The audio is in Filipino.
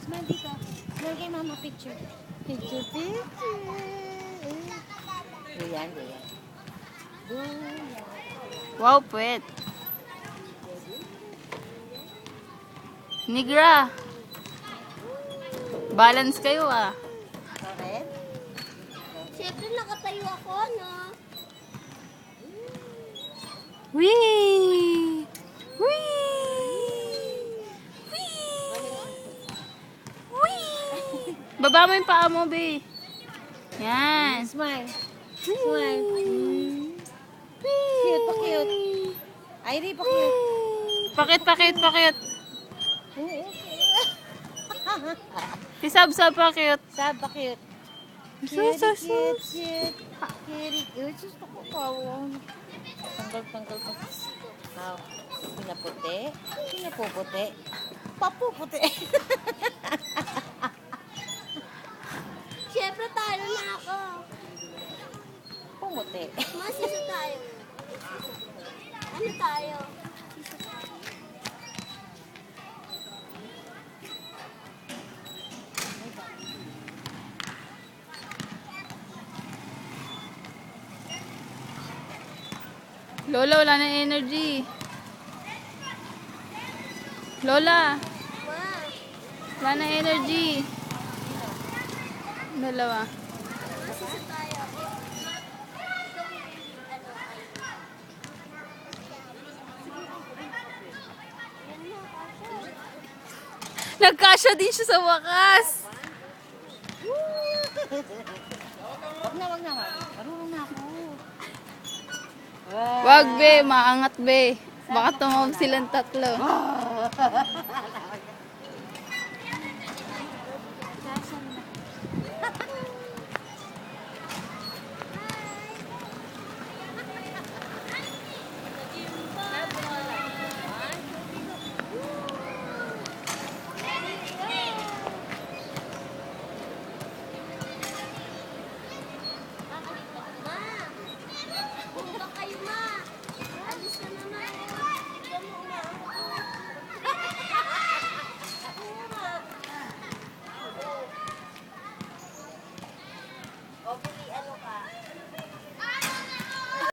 Smile dito. Smile kay mama, picture. Picture, picture. Yan, yan. Wow, puwet. Nigra. Balance kayo ah. Correct? Siyempre nakatayo ako, no? Wee! Wee! Wee! Baba mo yung paa mo, be. Yan. Smile. Smile. Cute, pa-cute. Irie, pa-cute. Pakit, pakit, pakit. Si Sab-Sab pakit. Sab, pa-cute. Sus, sus, Cute, sus. cute. Cute, cute. Sus, ako pa. Tanggal pa. Pinaputi. Pinapuputi. Papuputi. Siyempre talo na ako. Pumuti. Masisa tayo. Ano tayo? Lola, wala na energy. Lola, Ma, wala na energy. Dalawa. masisa tayo. Nagkasya din siya sa wakas. Wag na. Marunong na ako. Wag be, maangat be. Baka tumawag silang tatlo.